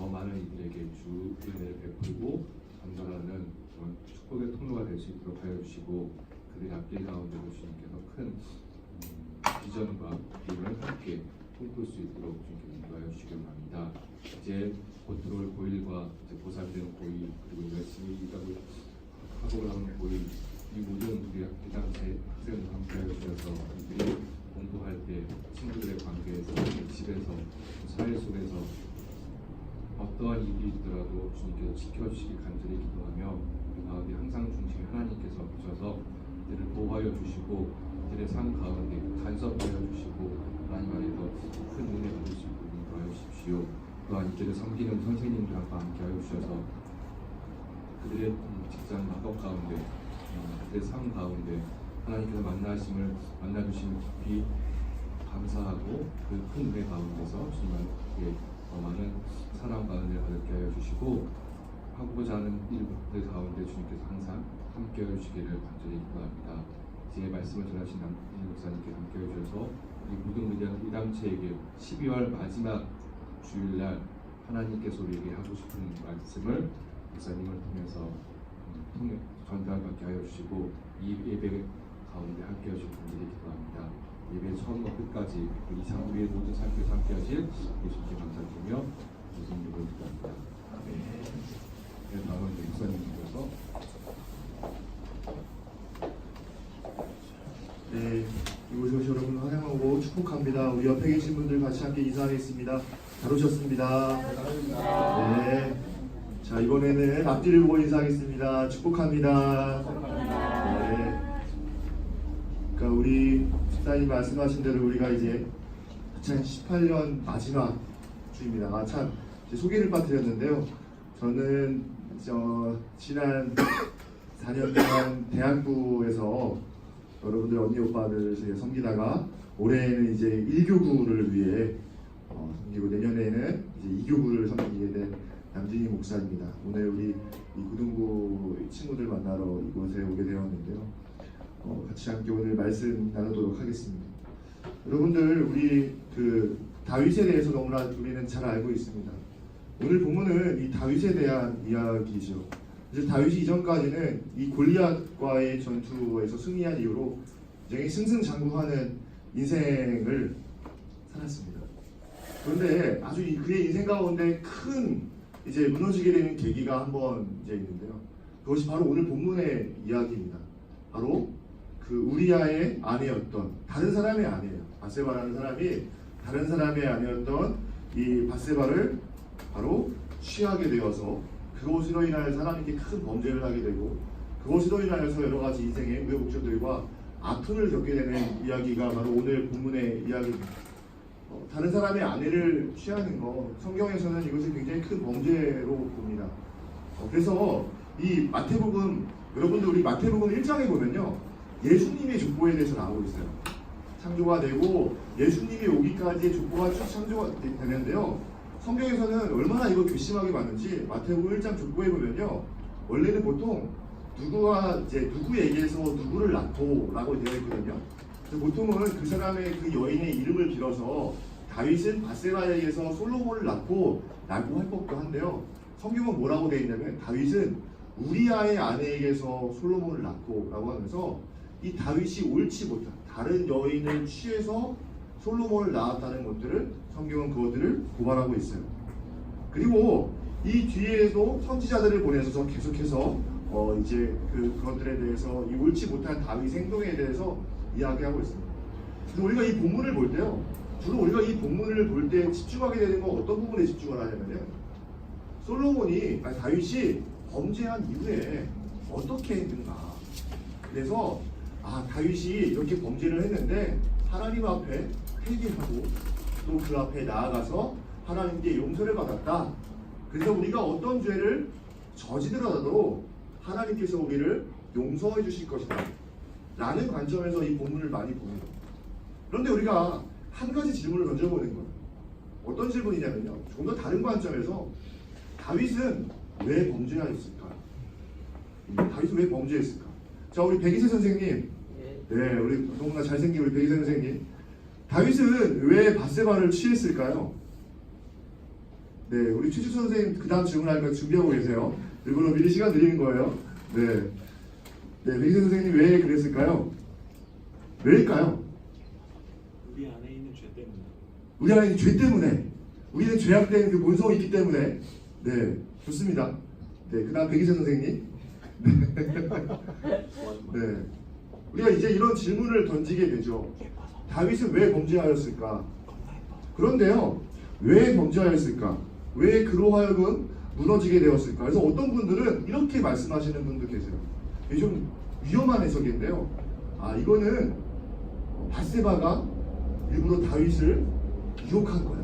더 많은 이들에게 주 은혜를 베풀고 전달하는 그런 축복의 통로가 될 수 있도록 하여 주시고, 그들의 앞길 가운데로 주님께서 큰 비전과 비전을 함께 꿈꿀 수 있도록 주님께서 인도하여 주시기 바랍니다. 이제 곧 들어올 고1과 이제 고3 되는 고2, 그리고 열심히 일하고 학업을 하는 고1, 이 모든 우리 학생들 함께 하여 주셔서 이들이 공부할 때 친구들의 관계에서, 집에서, 사회 속에서 어떠한 일이 있더라도 주님께서 지켜주시기 간절히 기도하며, 그 가운데 항상 중심에 하나님께서 오셔서 이들을 보호하여 주시고 이들의 삶 가운데 간섭하여 주시고 하나님 안에서 큰 은혜 받을 수 있도록 인도하여 주십시오. 또한 이들을 섬기는 선생님들과 함께하여 주셔서 그들의 직장 학업 가운데, 그들의 삶 가운데 하나님께서 만나주심을 깊이 감사하고 그 큰 은혜 가운데서 주님께 더 많은 사랑과 은혜를 받게 하여 주시고, 하고자 하는 일들 가운데 주님께서 항상 함께하여 주시기를 간절히 기도합니다. 이제 말씀을 전하신 남진 목사님께 함께해 주셔서 우리 모든 의담체에게 12월 마지막 주일날 하나님께서 우리에게 하고 싶은 말씀을 목사님을 통해서 전달받게 하여 주시고, 이 예배 가운데 함께해 주시기 간절히 기도합니다. 예배 처음부터 끝까지 우리의 모든 삶에서 함께하실 예수님께 감사드리며 예수님 이름으로 기도합니다. 네, 다음은 목사님께서. 네, 이곳에 오신 여러분 환영하고 축복합니다. 우리 옆에 계신 분들 같이 함께 인사하겠습니다. 잘 오셨습니다. 네, 자 이번에는 앞뒤를 보고 인사하겠습니다. 축복합니다. 네, 그러니까 우리 집사님 말씀하신 대로 우리가 이제 2018년 마지막 주입니다. 참 소개를 빠뜨렸는데요. 저는 지난 4년 동안 대학부에서 여러분들 언니 오빠들 섬기다가 올해는 이제 1교구를 위해 섬기고 내년에는 이제 2교구를 섬기게 된 남진희 목사입니다. 오늘 우리 이 고등부 친구들 만나러 이곳에 오게 되었는데요. 같이 함께 오늘 말씀 나누도록 하겠습니다. 여러분들 우리 그 다윗에 대해서 너무나 우리는 잘 알고 있습니다. 오늘 본문은 이 다윗에 대한 이야기죠. 이제 다윗이 이전까지는 이 골리앗과의 전투에서 승리한 이후로 굉장히 승승장구하는 인생을 살았습니다. 그런데 아주 그의 인생 가운데 큰 이제 무너지게 되는 계기가 한 번 이제 있는데요. 그것이 바로 오늘 본문의 이야기입니다. 바로 그 우리아의 아내였던 다른 사람의 아내예요. 바세바라는 사람이 다른 사람의 아내였던 이 바세바를 바로 취하게 되어서 그것으로 인하여 사람에게 큰 범죄를 하게 되고, 그것으로 인하여서 여러 가지 인생의 우여곡절들과 아픔을 겪게 되는 이야기가 바로 오늘 본문의 이야기입니다. 다른 사람의 아내를 취하는 거, 성경에서는 이것을 굉장히 큰 범죄로 봅니다. 그래서 이 마태복음, 여러분들 우리 마태복음 1장에 보면요, 예수님의 족보에 대해서 나오고 있어요. 창조가 되고 예수님이 오기까지의 족보가 쭉 창조가 되는데요. 성경에서는 얼마나 이거 괘씸하게 봤는지 마태복음 1장 족보에 보면요, 원래는 보통 누구가 이제 누구에게서 누구를 낳고라고 되어 있거든요. 그래서 보통은 그 사람의 그 여인의 이름을 빌어서 다윗은 바세바에게서 솔로몬을 낳고 라고 할 법도 한데요. 성경은 뭐라고 되어 있냐면 다윗은 우리아의 아내에게서 솔로몬을 낳고라고 하면서 이 다윗이 옳지 못한 다른 여인을 취해서 솔로몬을 낳았다는 것들을 성경은 그것들을 고발하고 있어요. 그리고 이 뒤에도 선지자들을 보내서 계속해서 이제 그것들에 대해서 이 옳지 못한 다윗의 행동에 대해서 이야기하고 있습니다. 그래서 우리가 이 본문을 볼 때요, 주로 우리가 이 본문을 볼 때 집중하게 되는 건 어떤 부분에 집중을 하냐면요, 다윗이 범죄한 이후에 어떻게 했는가. 그래서 다윗이 이렇게 범죄를 했는데 하나님 앞에 회개하고 또 그 앞에 나아가서 하나님께 용서를 받았다. 그래서 우리가 어떤 죄를 저지르더라도 하나님께서 우리를 용서해 주실 것이다 라는 관점에서 이 본문을 많이 봅니다. 그런데 우리가 한 가지 질문을 던져보는 거예요. 어떤 질문이냐면요, 조금 더 다른 관점에서 다윗은 왜 범죄하였을까? 다윗은 왜 범죄했을까? 자, 우리 백이세 선생님, 네, 우리 너무나 잘생긴 우리 백이세 선생님, 다윗은 왜 바세바를 취했을까요? 네, 우리 최주 선생님 그 다음 질문하니까 준비하고 계세요. 일부러 미리 시간 드리는 거예요. 네, 네, 백희선 선생님 왜 그랬을까요? 왜일까요? 우리 안에 있는 죄 때문에. 우리 안에 죄 때문에, 우리는 죄악된 그 본성이 있기 때문에. 네, 좋습니다. 네, 그 다음 백희선 선생님. 네, 우리가 이제 이런 질문을 던지게 되죠. 다윗은 왜 범죄하였을까? 그런데요, 왜 범죄하였을까? 왜 그로 하여금 무너지게 되었을까? 그래서 어떤 분들은 이렇게 말씀하시는 분도 계세요. 이게 좀 위험한 해석인데요. 아, 이거는 밧세바가 일부러 다윗을 유혹한 거야.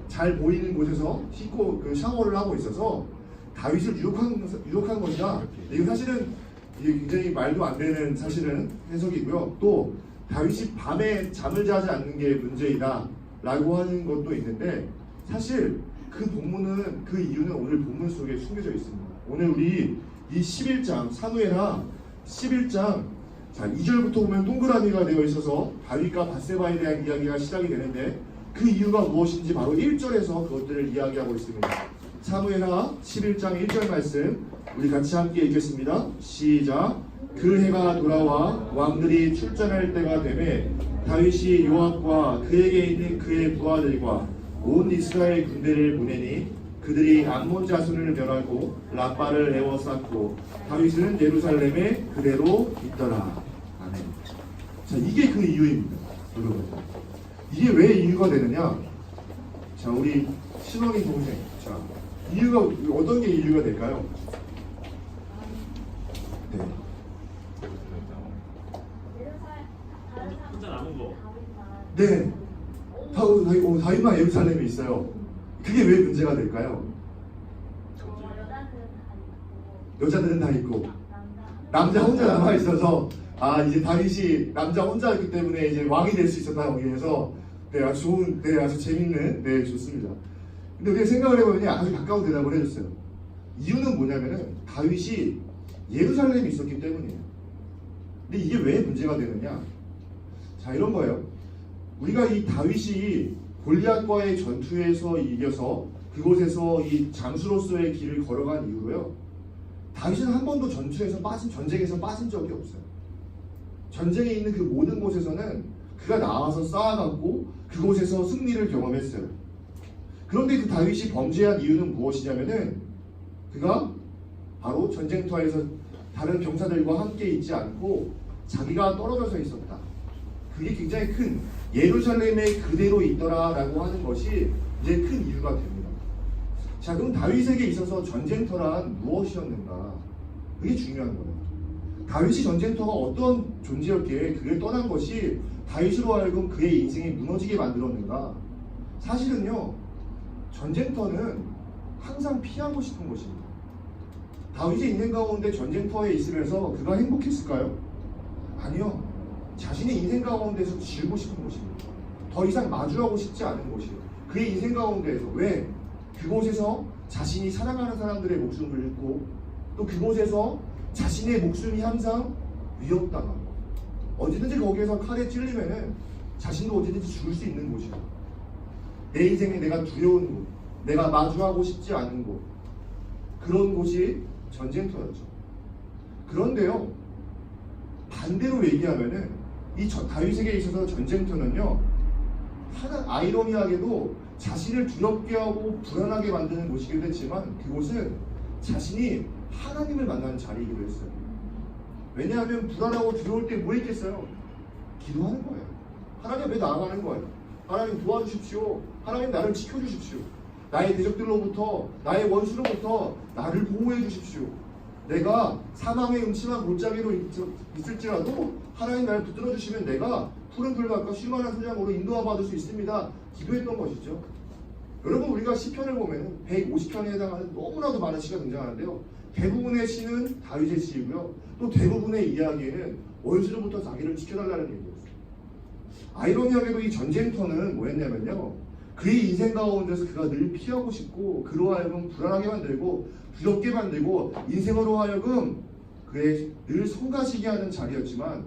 잘 보이는 곳에서 씻고 그 샤워를 하고 있어서 다윗을 유혹한 것이다. 이게 사실은 이게 굉장히 말도 안 되는 사실은 해석이고요. 또 다윗이 밤에 잠을 자지 않는 게 문제이다 라고 하는 것도 있는데, 사실 그 본문은, 그 이유는 오늘 본문 속에 숨겨져 있습니다. 오늘 우리 이 11장 사무엘하 11장 자 2절부터 보면 동그라미가 되어 있어서 다윗과 밧세바에 대한 이야기가 시작이 되는데, 그 이유가 무엇인지 바로 1절에서 그것들을 이야기하고 있습니다. 사무엘하 11장 1절 말씀 우리 같이 함께 읽겠습니다. 시작. 그 해가 돌아와 왕들이 출전할 때가 되매 다윗이 요압과 그에게 있는 그의 부하들과 온 이스라엘 군대를 보내니 그들이 암몬 자손을 멸하고 라빠를 에워쌌고 다윗은 예루살렘에 그대로 있더라. 아멘. 자, 이게 그 이유입니다, 여러분. 이게 왜 이유가 되느냐? 자, 우리 신원이 동생. 자, 이유가 어떤 게 이유가 될까요? 네. 혼자 남은 거. 네. 다윗만 예루살렘에 있어요. 그게 왜 문제가 될까요? 여자들은 다 있고 남자 혼자 남아 있어서, 아, 이제 다윗이 남자 혼자였기 때문에 이제 왕이 될 수 있었다 여기에서. 네, 아주 좋은, 네, 아주 재밌는, 네, 좋습니다. 근데 우리가 생각을 해보면 아주 가까운 대답을 해줬어요. 이유는 뭐냐면은 다윗이 예루살렘에 있었기 때문이에요. 근데 이게 왜 문제가 되느냐? 자, 이런 거예요. 우리가 이 다윗이 골리앗과의 전투에서 이겨서 그곳에서 이 장수로서의 길을 걸어간 이후로요, 다윗은 한 번도 전쟁에서 빠진 적이 없어요. 전쟁에 있는 그 모든 곳에서는 그가 나와서 쌓아갔고 그곳에서 승리를 경험했어요. 그런데 그 다윗이 범죄한 이유는 무엇이냐면은 그가 바로 전쟁터에서 다른 병사들과 함께 있지 않고 자기가 떨어져서 있었다. 그게 굉장히 큰, 예루살렘에 그대로 있더라라고 하는 것이 이제 큰 이유가 됩니다. 자, 그럼 다윗에게 있어서 전쟁터란 무엇이었는가? 그게 중요한 거예요. 다윗이 전쟁터가 어떤 존재였기에 그를 떠난 것이 다윗으로 하여금 그의 인생이 무너지게 만들었는가? 사실은요, 전쟁터는 항상 피하고 싶은 것입니다. 다윗의 인생 가운데 전쟁터에 있으면서 그가 행복했을까요? 아니요. 자신의 인생 가운데서 지우고 싶은 것입니다. 더 이상 마주하고 싶지 않은 것이에요. 그의 인생 가운데에서. 왜? 그곳에서 자신이 사랑하는 사람들의 목숨을 잃고 또 그곳에서 자신의 목숨이 항상 위협당하고 어디든지 거기에서 칼에 찔리면은 자신도 어디든지 죽을 수 있는 곳이에요. 내 인생에 내가 두려운 곳, 내가 마주하고 싶지 않은 곳, 그런 곳이 전쟁터였죠. 그런데요, 반대로 얘기하면은 이 다윗에게 있어서 전쟁터는요, 하나 아이러니하게도 자신을 두렵게 하고 불안하게 만드는 곳이기도 했지만 그곳은 자신이 하나님을 만나는 자리이기도 했어요. 왜냐하면 불안하고 두려울 때 뭐 있겠어요? 기도하는 거예요. 하나님 앞에 나아가는 거예요. 하나님 도와주십시오. 하나님 나를 지켜주십시오. 나의 대적들로부터, 나의 원수로부터 나를 보호해 주십시오. 내가 사망의 음침한 골짜기로 있을지라도 하나님 나를 붙들어 주시면 내가 푸른 풀밭과 쉴만한 소장으로 인도받을 수 있습니다. 기도했던 것이죠. 여러분, 우리가 시편을 보면 150편에 해당하는 너무나도 많은 시가 등장하는데요, 대부분의 시는 다윗의 시이고요, 또 대부분의 이야기에는 원수로부터 자기를 지켜달라는 얘기였어요. 아이러니하게도 이 전쟁터는 뭐였냐면요, 그의 인생 가운데서 그가 늘 피하고 싶고 그로 하여금 불안하게 만들고 두렵게 만들고 인생으로 하여금 그의 늘 성가시게 하는 자리였지만,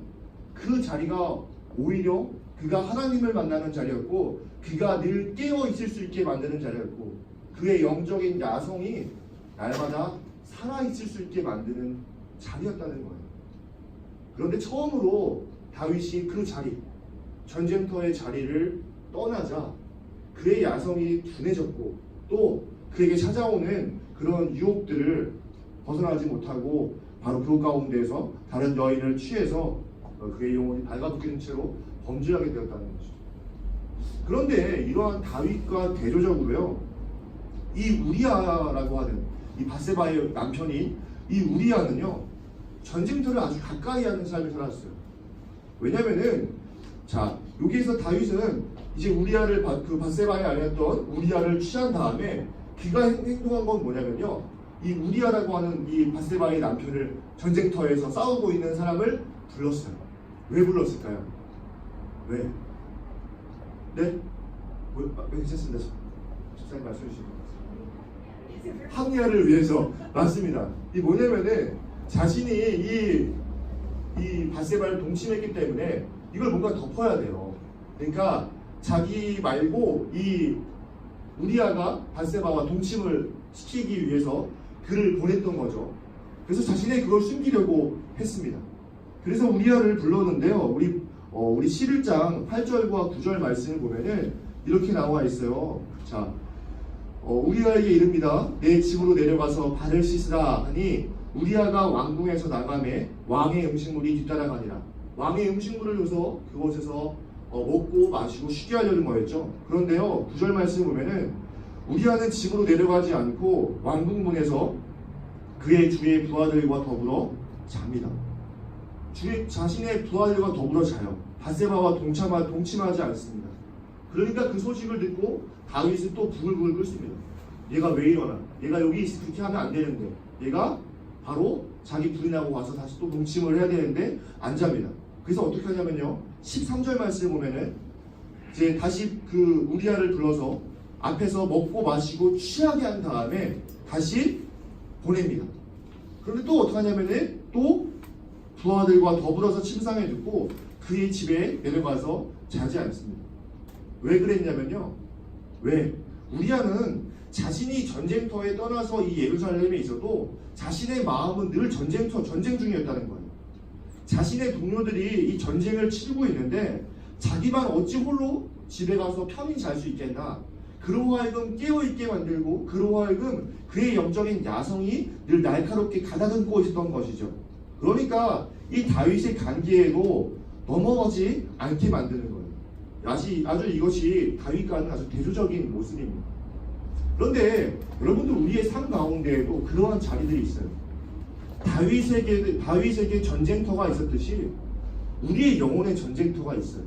그 자리가 오히려 그가 하나님을 만나는 자리였고 그가 늘 깨어 있을 수 있게 만드는 자리였고, 그의 영적인 야성이 날마다 살아있을 수 있게 만드는 자리였다는 거예요. 그런데 처음으로 다윗이 그 자리, 전쟁터의 자리를 떠나자 그의 야성이 둔해졌고 또 그에게 찾아오는 그런 유혹들을 벗어나지 못하고 바로 그 가운데에서 다른 여인을 취해서 그의 영혼이 발가벗기는 채로 범죄하게 되었다는 것이죠. 그런데 이러한 다윗과 대조적으로요, 이 우리아라고 하는 이 밧세바의 남편인 이 우리아는요, 전쟁터를 아주 가까이 하는 삶을 살았어요. 왜냐면은 자 여기에서 다윗은 이제 우리아를 그 밧세바의 아내였던 우리아를 취한 다음에 그가 행동한 건 뭐냐면요, 이 우리아라고 하는 이 밧세바의 남편을 전쟁터에서 싸우고 있는 사람을 불렀어요. 왜 불렀을까요? 왜? 네? 괜찮습니다. 집사님 말씀해 주시죠. 합리화를 위해서. 맞습니다. 이 뭐냐면은 자신이 이 밧세바를 동침했기 때문에 이걸 뭔가 덮어야 돼요. 그러니까 자기 말고 이 우리아가 밧세바와 동침을 시키기 위해서 그를 보냈던 거죠. 그래서 자신의 그걸 숨기려고 했습니다. 그래서 우리아를 불렀는데요. 우리 11장 8절과 9절 말씀을 보면은 이렇게 나와 있어요. 자, 우리아에게 이릅니다. 내 집으로 내려가서 발을 씻으라 하니 우리아가 왕궁에서 나가매 왕의 음식물이 뒤따라가니라. 왕의 음식물을 줘서 그곳에서 먹고 마시고 쉬게 하려는 거였죠. 그런데요, 9절 말씀 보면은 우리아는 집으로 내려가지 않고 왕궁문에서 그의 주의 부하들과 더불어 잡니다. 자신의 부하들과 더불어 자요. 밧세바와 동침하지 않습니다. 그러니까 그 소식을 듣고 다윗은 또 부글부글 끓습니다. 얘가 왜 이러나? 얘가 여기 있어 그렇게 하면 안 되는데, 얘가 바로 자기 부인하고 와서 다시 또 동침을 해야 되는데 안 잡니다. 그래서 어떻게 하냐면요, 13절 말씀을 보면은 이제 다시 그 우리아를 불러서 앞에서 먹고 마시고 취하게 한 다음에 다시 보냅니다. 그런데 또 어떻게 하냐면은 또 부하들과 더불어서 침상에 눕고 그의 집에 내려가서 자지 않습니다. 왜 그랬냐면요, 왜? 우리아는 자신이 전쟁터에 떠나서 이 예루살렘에 있어도 자신의 마음은 늘 전쟁 중이었다는 거예요. 자신의 동료들이 이 전쟁을 치르고 있는데 자기만 어찌 홀로 집에 가서 편히 잘 수 있겠나? 그로 하여금 깨어있게 만들고 그로 하여금 그의 영적인 야성이 늘 날카롭게 가다듬고 있었던 것이죠. 그러니까 이 다윗의 관계에도 넘어가지 않게 만드는 거예요. 아주 이것이 다윗과는 아주 대조적인 모습입니다. 그런데 여러분들 우리의 삶 가운데에도 그러한 자리들이 있어요. 다윗에게 전쟁터가 있었듯이 우리의 영혼의 전쟁터가 있어요.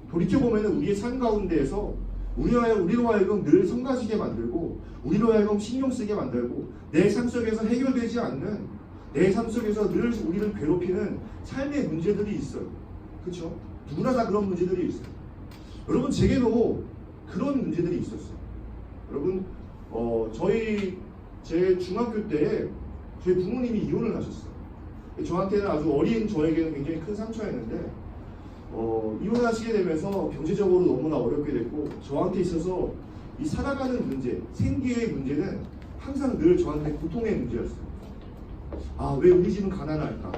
돌이켜보면 우리의 삶 가운데에서 우리로 하여금 늘 성가시게 만들고 우리로 하여금 신경 쓰게 만들고 내 삶 속에서 해결되지 않는, 내 삶 속에서 늘 우리를 괴롭히는 삶의 문제들이 있어요. 그렇죠? 누구나 다 그런 문제들이 있어요. 여러분, 제게도 그런 문제들이 있었어요. 여러분, 제 중학교 때 저희 부모님이 이혼을 하셨어요. 저한테는 아주 어린 저에게는 굉장히 큰 상처였는데 이혼하시게 되면서 경제적으로 너무나 어렵게 됐고, 저한테 있어서 이 살아가는 문제, 생계의 문제는 항상 늘 저한테 고통의 문제였어요. 아, 왜 우리 집은 가난할까?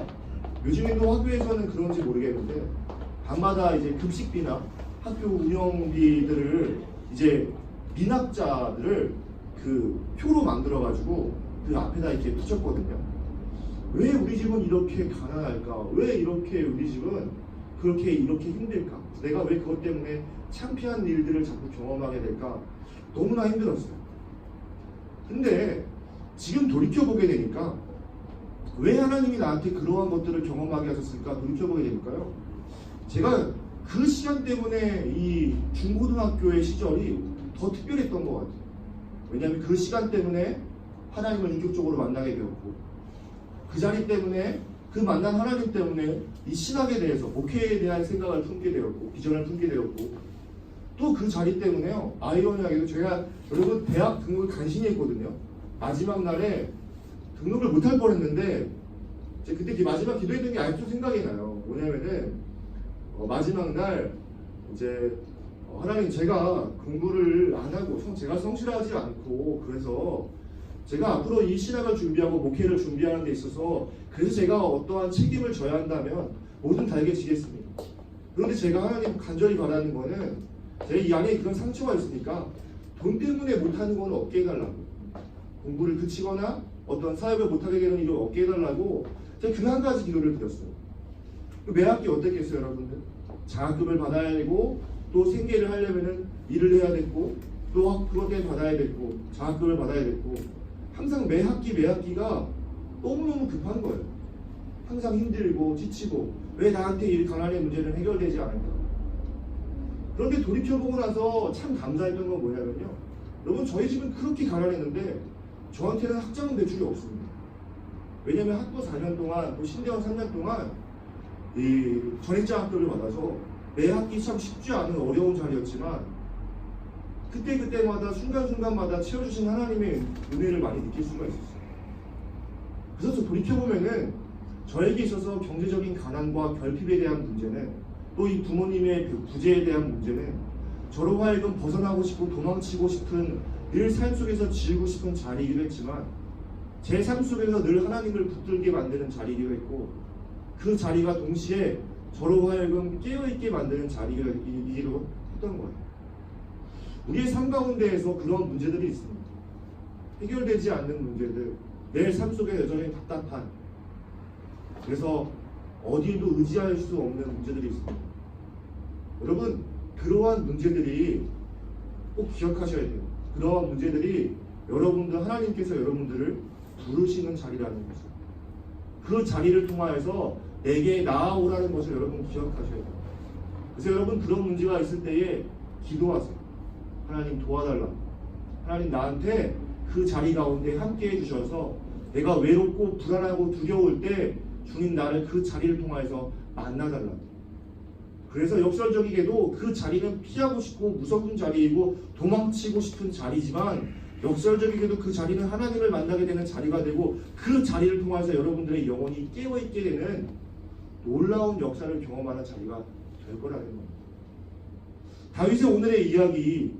요즘에도 학교에서는 그런지 모르겠는데 밤마다 이제 급식비나 학교 운영비들을 이제 미납자들을 그 표로 만들어가지고 그 앞에다 이렇게 붙였거든요. 왜 우리 집은 이렇게 가난할까? 왜 이렇게 우리 집은 이렇게 힘들까? 내가 왜 그것 때문에 창피한 일들을 자꾸 경험하게 될까? 너무나 힘들었어요. 근데 지금 돌이켜보게 되니까 왜 하나님이 나한테 그러한 것들을 경험하게 하셨을까? 돌이켜보게 되니까요, 제가 그 시간 때문에 이 중고등학교의 시절이 더 특별했던 것 같아요. 왜냐하면 그 시간 때문에 하나님을 인격적으로 만나게 되었고, 그 자리 때문에, 그 만난 하나님 때문에 이 신학에 대해서, 목회에 대한 생각을 품게 되었고, 비전을 품게 되었고, 또 그 자리 때문에요, 아이러니하게도 제가 여러분 대학 등록을 간신히 했거든요. 마지막 날에 등록을 못할 뻔했는데 그때 마지막 기도했던 게 아직도 생각이 나요. 뭐냐면은 마지막 날 이제 하나님, 제가 공부를 안 하고 제가 성실하지 않고 그래서 제가 앞으로 이 신학을 준비하고 목회를 준비하는 데 있어서 그래서 제가 어떠한 책임을 져야 한다면 모든 다 알겠지겠습니다. 그런데 제가 하나님 간절히 바라는 거는 제 이 안에 그런 상처가 있으니까 돈 때문에 못하는 건 없게 해달라고, 공부를 그치거나 어떤 사역을 못하게 되는 일을 없게 해달라고 제가 그 한 가지 기도를 드렸어요. 매 학기 어떻겠어요, 여러분들? 장학금을 받아야 되고 또 생계를 하려면은 일을 해야 됐고 또 그것 때문에 받아야 됐고 장학금을 받아야 됐고 항상 매 학기가 너무너무 급한 거예요. 항상 힘들고 지치고 왜 나한테 이 가난의 문제는 해결되지 않을까? 그런데 돌이켜보고 나서 참 감사했던 건 뭐냐면요, 여러분, 저희 집은 그렇게 가난했는데 저한테는 학자금 대출이 없습니다. 왜냐하면 학부 4년 동안 또 신대원 3년 동안 이 전액장학금을 받아서 매 학기 참 쉽지 않은 어려운 자리였지만 그때마다 순간순간마다 채워주신 하나님의 은혜를 많이 느낄 수가 있었어요. 그래서 저 돌이켜보면은 저에게 있어서 경제적인 가난과 결핍에 대한 문제는 또 이 부모님의 그 부재에 대한 문제는 저로 하여금 벗어나고 싶고 도망치고 싶은 늘 삶 속에서 지우고 싶은 자리이기도 했지만 제 삶 속에서 늘 하나님을 붙들게 만드는 자리이기도 했고 그 자리가 동시에 저로 하여금 깨어있게 만드는 자리이기도 했던 거예요. 우리의 삶 가운데에서 그런 문제들이 있습니다. 해결되지 않는 문제들, 내 삶 속에 여전히 답답한, 그래서 어디에도 의지할 수 없는 문제들이 있습니다. 여러분, 그러한 문제들이 꼭 기억하셔야 돼요. 그러한 문제들이 여러분들, 하나님께서 여러분들을 부르시는 자리라는 거죠. 그 자리를 통하여서 내게 나아오라는 것을 여러분 기억하셔야 돼요. 그래서 여러분, 그런 문제가 있을 때에 기도하세요. 하나님 도와달라. 하나님 나한테 그 자리 가운데 함께 해주셔서 내가 외롭고 불안하고 두려울 때 주님 나를 그 자리를 통해서 만나달라. 그래서 역설적이게도 그 자리는 피하고 싶고 무서운 자리이고 도망치고 싶은 자리지만 역설적이게도 그 자리는 하나님을 만나게 되는 자리가 되고 그 자리를 통해서 여러분들의 영혼이 깨어있게 되는 놀라운 역사를 경험하는 자리가 될 거라는 겁니다. 다윗의 오늘의 이야기,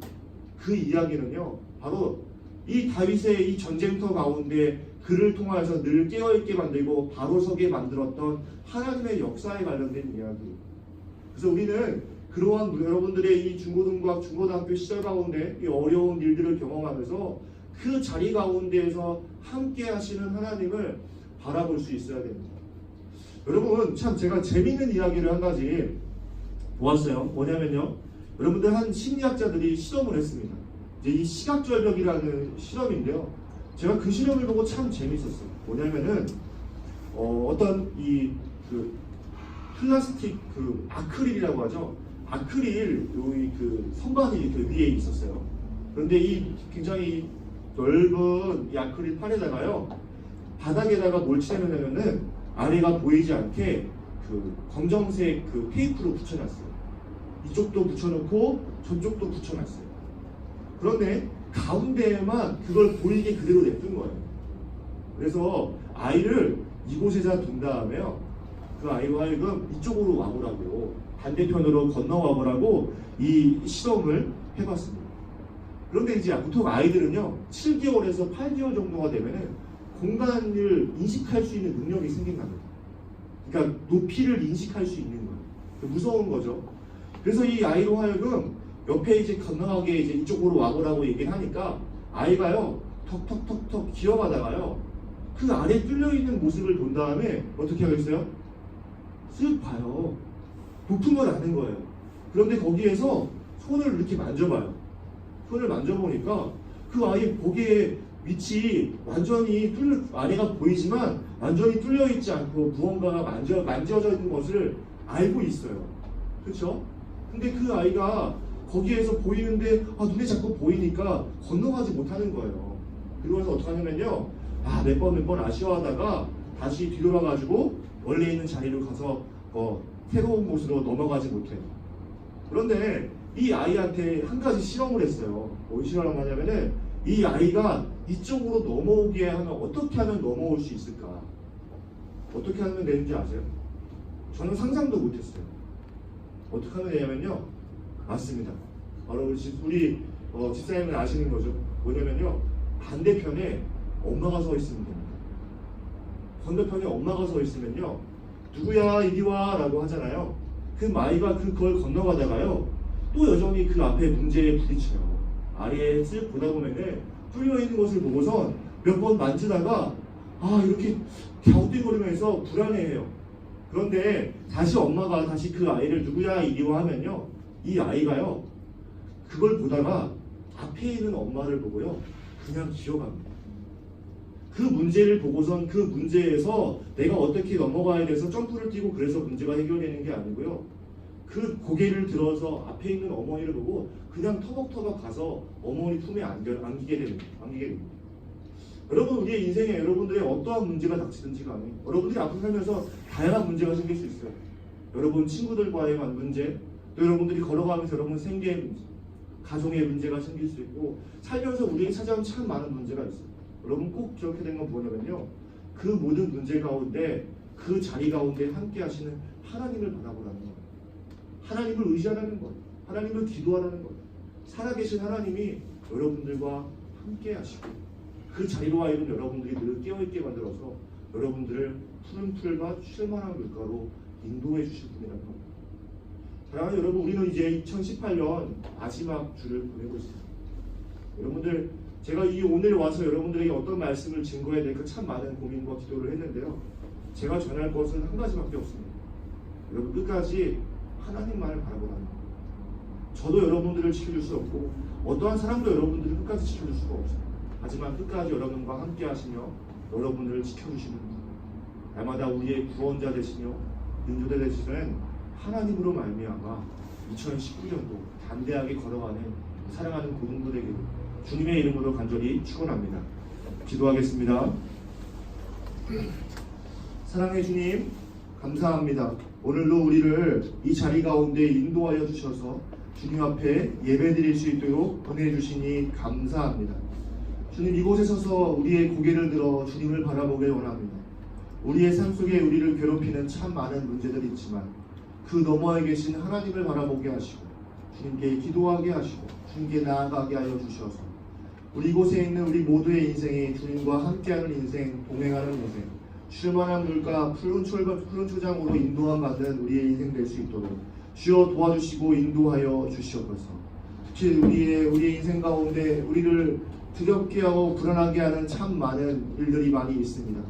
그 이야기는요, 바로 이 다윗의 이 전쟁터 가운데 그를 통하여서 늘 깨어있게 만들고 바로 서게 만들었던 하나님의 역사에 관련된 이야기입니다. 그래서 우리는 그러한 여러분들의 이 중고등부학, 중고등학교 시절 가운데 이 어려운 일들을 경험하면서 그 자리 가운데에서 함께 하시는 하나님을 바라볼 수 있어야 됩니다. 여러분, 참 제가 재미있는 이야기를 한 가지 보았어요. 뭐냐면요, 여러분들 한 심리학자들이 실험을 했습니다. 이제 이 시각절벽이라는 실험인데요. 제가 그 실험을 보고 참 재밌었어요. 뭐냐면은 어떤 그 플라스틱 그 아크릴이라고 하죠. 아크릴 여기 그 선반이 그 위에 있었어요. 그런데 이 굉장히 넓은 이 아크릴 판에다가요, 바닥에다가 뭘 칠해놓으면은 아래가 보이지 않게 그 검정색 그 테이프로 붙여놨어요. 이쪽도 붙여놓고 저쪽도 붙여놨어요. 그런데 가운데에만 그걸 보이게 그대로 냅둔 거예요. 그래서 아이를 이곳에다 둔 다음에요, 그 아이로 하여금 이쪽으로 와보라고, 반대편으로 건너와보라고 이 실험을 해봤습니다. 그런데 이제 보통 아이들은요 7개월에서 8개월 정도가 되면은 공간을 인식할 수 있는 능력이 생긴답니다. 그러니까 높이를 인식할 수 있는 거예요. 무서운 거죠. 그래서 이 아이로 하여금 옆에 이제 건너가게 이제 이쪽으로 와보라고 얘기를 하니까 아이가요 턱턱턱턱 기어가다가요 그 아래 뚫려 있는 모습을 본 다음에 어떻게 하겠어요? 쓱 봐요. 높은 걸 아는 거예요. 그런데 거기에서 손을 이렇게 만져봐요. 손을 만져보니까 그 아이 고개 밑이 완전히 아래가 보이지만 완전히 뚫려 있지 않고 무언가가 만져져 있는 것을 알고 있어요. 그렇죠? 근데 그 아이가 거기에서 보이는데 눈에 자꾸 보이니까 건너가지 못하는 거예요. 그러면서 어떻게 하냐면요, 몇 번 아쉬워하다가 다시 뒤돌아가지고 원래 있는 자리로 가서 새로운 곳으로 넘어가지 못해요. 그런데 이 아이한테 한 가지 실험을 했어요. 뭘 실험을 하냐면은 이 아이가 이쪽으로 넘어오게 하면 어떻게 하면 넘어올 수 있을까? 어떻게 하면 되는지 아세요? 저는 상상도 못했어요. 어떻게 하면 되냐면요, 맞습니다. 바로 우리 집사님은 아시는 거죠. 뭐냐면요, 반대편에 엄마가 서 있으면 됩니다. 건너편에 엄마가 서 있으면요, 누구야 이리 와 라고 하잖아요. 그 아이가 그걸 건너가다가요, 또 여전히 그 앞에 문제에 부딪혀요. 아래에 쓱 보다 보면은 뚫려 있는 것을 보고선 몇 번 만지다가 이렇게 갸우뚱거리면서 불안해해요. 그런데 다시 엄마가 다시 그 아이를 누구야 이리 와 하면요, 이 아이가요 그걸 보다가 앞에 있는 엄마를 보고요 그냥 기어갑니다. 그 문제를 보고선 그 문제에서 내가 어떻게 넘어가야 돼서 점프를 뛰고 그래서 문제가 해결되는 게 아니고요, 그 고개를 들어서 앞에 있는 어머니를 보고 그냥 터벅터벅 가서 어머니 품에 안기게 됩니다. 여러분, 우리의 인생에 여러분들의 어떠한 문제가 닥치든지 간에 여러분들이 앞으로 살면서 다양한 문제가 생길 수 있어요. 여러분 친구들과의 문제, 또 여러분들이 걸어가면서 여러분 생계의 문제, 가정의 문제가 생길 수 있고, 살면서 우리에게 찾아온 참 많은 문제가 있어요. 여러분 꼭 기억해야 되는 건 뭐냐면요, 그 모든 문제 가운데 그 자리 가운데 함께 하시는 하나님을 바라보라는 거예요. 하나님을 의지하라는 거예요. 하나님을 기도하라는 거예요. 살아계신 하나님이 여러분들과 함께 하시고 그 자리로 하여금 여러분들이 늘 깨어있게 만들어서 여러분들을 푸른 풀과 쉴만한 물가로 인도해 주실 분이라는 겁니다. 사랑하는 여러분, 우리는 이제 2018년 마지막 주를 보내고 있습니다. 여러분들, 제가 이 오늘 와서 여러분들에게 어떤 말씀을 증거해야 될까 참 많은 고민과 기도를 했는데요, 제가 전할 것은 한 가지밖에 없습니다. 여러분, 끝까지 하나님만을 바라보라는 겁니다. 저도 여러분들을 지켜줄 수 없고 어떠한 사람도 여러분들을 끝까지 지켜줄 수가 없어요. 하지만 끝까지 여러분과 함께 하시며 여러분들을 지켜주시는 분, 날마다 우리의 구원자 되시며 인도자 되시는 하나님으로 말미암아 2019년도 담대하게 걸어가는 사랑하는 고등부 되기를 주님의 이름으로 간절히 축원합니다. 기도하겠습니다. 사랑의 주님, 감사합니다. 오늘도 우리를 이 자리 가운데 인도하여 주셔서 주님 앞에 예배드릴 수 있도록 보내주시니 감사합니다. 주님, 이곳에 서서 우리의 고개를 들어 주님을 바라보길 원합니다. 우리의 삶 속에 우리를 괴롭히는 참 많은 문제들이 있지만 그 너머에 계신 하나님을 바라보게 하시고 주님께 기도하게 하시고 주님께 나아가게 하여 주셔서 우리 이곳에 있는 우리 모두의 인생이 주님과 함께하는 인생, 동행하는 인생, 쉴만한 물가, 푸른 초장으로 인도함 받는 우리의 인생 될 수 있도록 주여 도와주시고 인도하여 주시옵소서. 특히 우리의 인생 가운데 우리를 두렵게 하고 불안하게 하는 참 많은 일들이 많이 있습니다.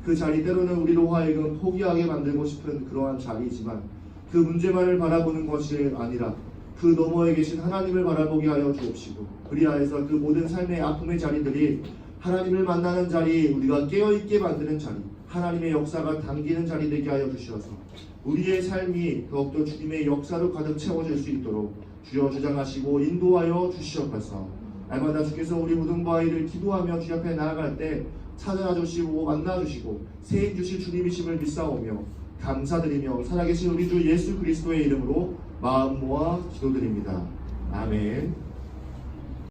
그 자리 때로는 우리로 하여금 포기하게 만들고 싶은 그러한 자리이지만 그 문제만을 바라보는 것이 아니라 그 너머에 계신 하나님을 바라보게 하여 주옵시고, 그리하여서 그 모든 삶의 아픔의 자리들이 하나님을 만나는 자리, 우리가 깨어있게 만드는 자리, 하나님의 역사가 담기는 자리 되게 하여 주시어서 우리의 삶이 더욱더 주님의 역사로 가득 채워질 수 있도록 주여 주장하시고 인도하여 주시옵소서. 날마다 주께서 우리 모든 아이를 기도하며 주 앞에 나아갈 때 찾아와 주시고 만나 주시고 세임 주실 주님이심을 믿사오며 감사드리며 살아계신 우리 주 예수 그리스도의 이름으로 마음 모아 기도드립니다. 아멘.